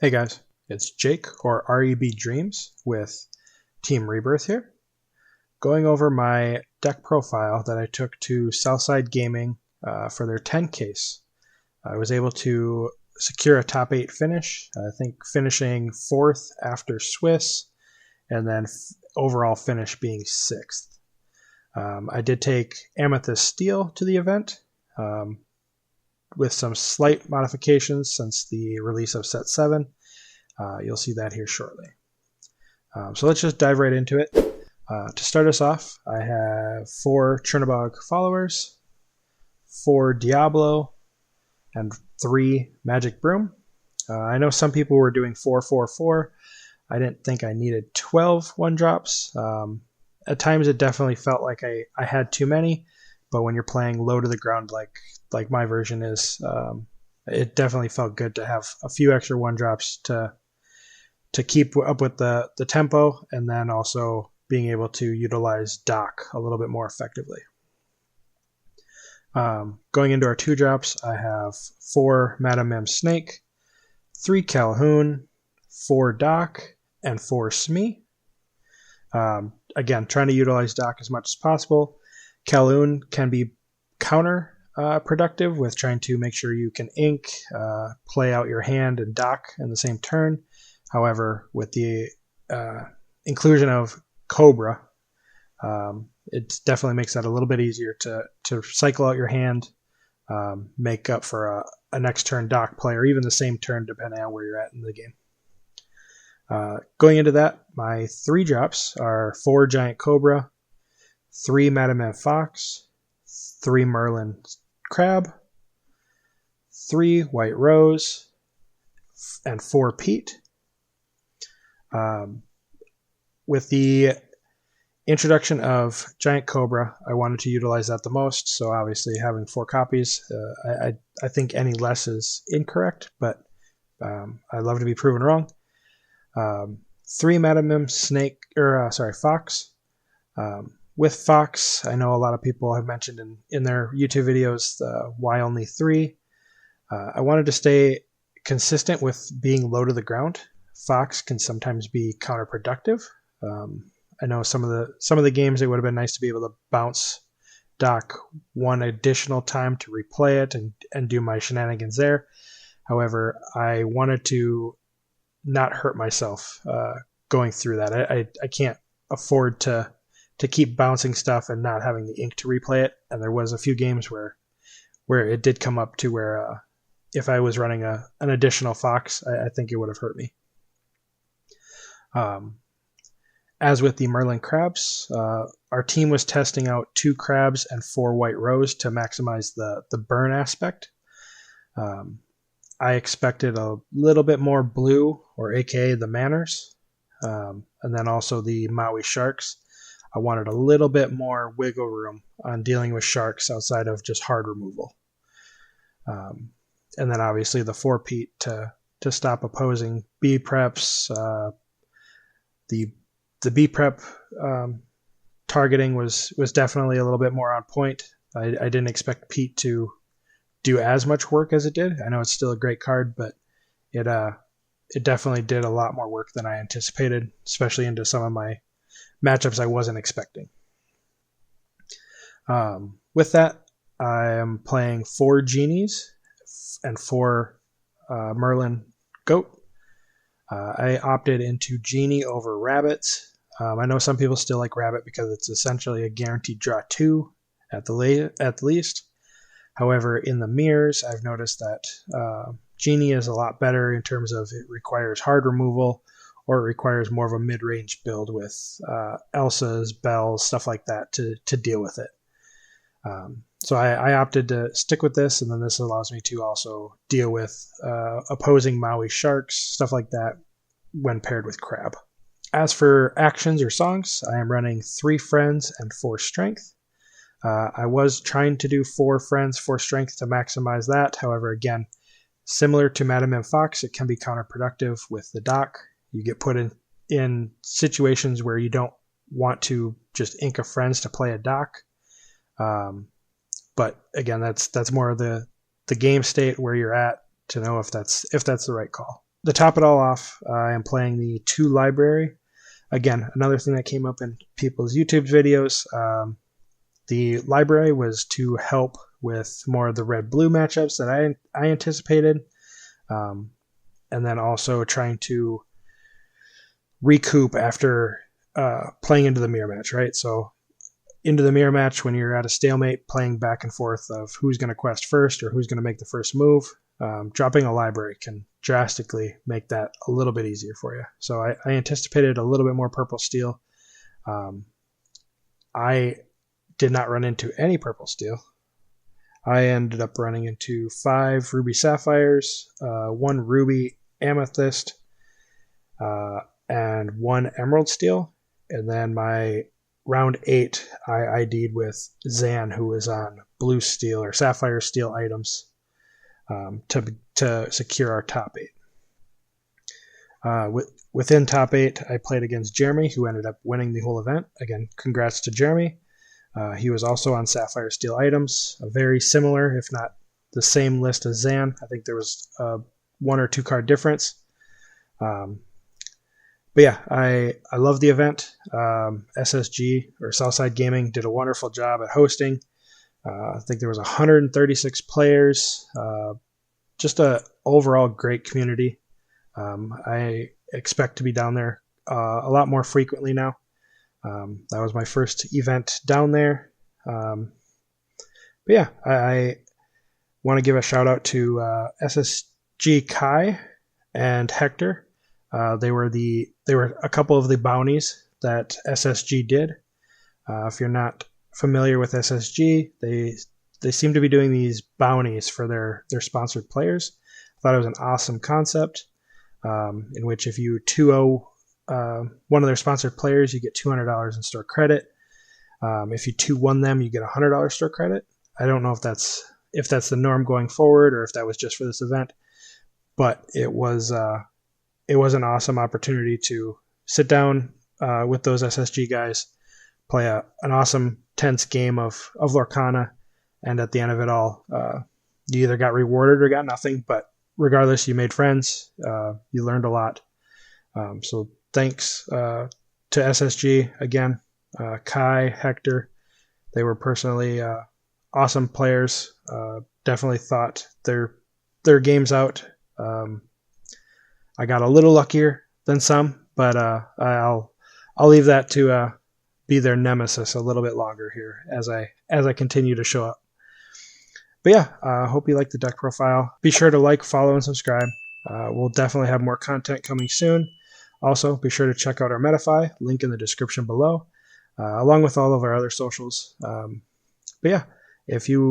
Hey guys, it's Jake or REB Dreamz with Team Rebirth here, going over my deck profile that I took to Southside Gaming for their 10 case. I was able to secure a top 8 finish, I think finishing 4th after Swiss, and then overall finish being 6th. I did take Amethyst Steel to the event, with some slight modifications since the release of set 7. You'll see that here shortly. So let's just dive right into it. To start us off, I have 4 Chernobog followers, 4 Diablo, and 3 Magic Broom. I know some people were doing 4-4-4. I didn't think I needed 12 1-drops. At times it definitely felt like I had too many, but when you're playing low to the ground like my version is, it definitely felt good to have a few extra 1-drops to keep up with the tempo, and then also being able to utilize Dock a little bit more effectively. Going into our 2-drops, I have 4 Madam Mim Snake, 3 Calhoun, 4 Dock, and 4 Smee. Again, trying to utilize Dock as much as possible. Calhoun can be counter productive with trying to make sure you can ink, play out your hand, and Dock in the same turn. However, with the inclusion of Cobra, it definitely makes that a little bit easier to cycle out your hand, make up for a next turn Dock play, or even the same turn depending on where you're at in the game. Going into that, my 3-drops are 4 Giant Cobra, 3 Madam Mim Fox, 3 Merlin Crab, 3 White Rose, and 4 Pete. With the introduction of Giant Cobra, I wanted to utilize that the most, so obviously having 4 copies, I think any less is incorrect, but I'd love to be proven wrong. 3 Madam Mim Fox. With Fox, I know a lot of people have mentioned in their YouTube videos why only 3. I wanted to stay consistent with being low to the ground. Fox can sometimes be counterproductive. I know some of the games it would have been nice to be able to bounce Dock one additional time to replay it and do my shenanigans there. However, I wanted to not hurt myself going through that. I can't afford to keep bouncing stuff and not having the ink to replay it. And there was a few games where it did come up to where if I was running an additional Fox, I think it would have hurt me. As with the Merlin Crabs, our team was testing out 2 Crabs and 4 White Rose to maximize the burn aspect. I expected a little bit more blue, or aka the Manners, and then also the Maui Sharks. I wanted a little bit more wiggle room on dealing with sharks outside of just hard removal. And then obviously the 4 Pete to stop opposing B preps. The B prep targeting was definitely a little bit more on point. I didn't expect Pete to do as much work as it did. I know it's still a great card, but it definitely did a lot more work than I anticipated, especially into some of my matchups I wasn't expecting. With that, I am playing 4 Genies and 4 Merlin Goat. I opted into Genie over Rabbits. I know some people still like Rabbit because it's essentially a guaranteed draw 2 at the least. However, in the mirrors, I've noticed that Genie is a lot better in terms of it requires hard removal, or it requires more of a mid-range build with Elsas, Bells, stuff like that to deal with it. So I opted to stick with this, and then this allows me to also deal with opposing Maui Sharks, stuff like that, when paired with Crab. As for actions or songs, I am running 3 Friends and 4 Strength. I was trying to do 4 Friends, 4 Strength to maximize that. However, again, similar to Madam Mim Fox, it can be counterproductive with the Dock. You get put in situations where you don't want to just ink a Friends to play a Dock. But again, that's more of the game state where you're at to know if that's the right call. to top it all off, I am playing the 2 library. Again, another thing that came up in people's YouTube videos. The library was to help with more of the red-blue matchups that I anticipated, and then also trying to recoup after playing into the mirror match, right? So into the mirror match, when you're at a stalemate, playing back and forth of who's going to quest first or who's going to make the first move, dropping a library can drastically make that a little bit easier for you. So I anticipated a little bit more purple steel. I did not run into any purple steel. I ended up running into 5 ruby sapphires, 1 ruby amethyst, and 1 emerald steel. And then my round 8, I ID'd with Zan, who was on blue steel or sapphire steel items to secure our top 8. Within top 8, I played against Jeremy, who ended up winning the whole event. Again, congrats to Jeremy. He was also on sapphire steel items, a very similar, if not the same list as Zan. I think there was a 1 or 2 card difference. But yeah, I love the event. SSG, or Southside Gaming, did a wonderful job at hosting. I think there was 136 players. Just a overall great community. I expect to be down there a lot more frequently now. That was my first event down there. But yeah, I want to give a shout out to SSG Kai and Hector. They were a couple of the bounties that SSG did. If you're not familiar with SSG, they seem to be doing these bounties for their sponsored players. I thought it was an awesome concept, in which if you 2-0 one of their sponsored players, you get $200 in store credit. If you 2-1 them, you get $100 store credit. I don't know if that's the norm going forward or if that was just for this event, but it was an awesome opportunity to sit down with those SSG guys, play an awesome tense game of Lorcana, and at the end of it all, you either got rewarded or got nothing, but regardless, you made friends, you learned a lot. So thanks to SSG again, Kai, Hector. They were personally awesome players. Definitely thought their games out. I got a little luckier than some, but I'll leave that to be their nemesis a little bit longer here as I continue to show up. But yeah, I hope you like the deck profile. Be sure to like, follow, and subscribe. We'll definitely have more content coming soon. Also, be sure to check out our Metafy, link in the description below, along with all of our other socials. But yeah, if you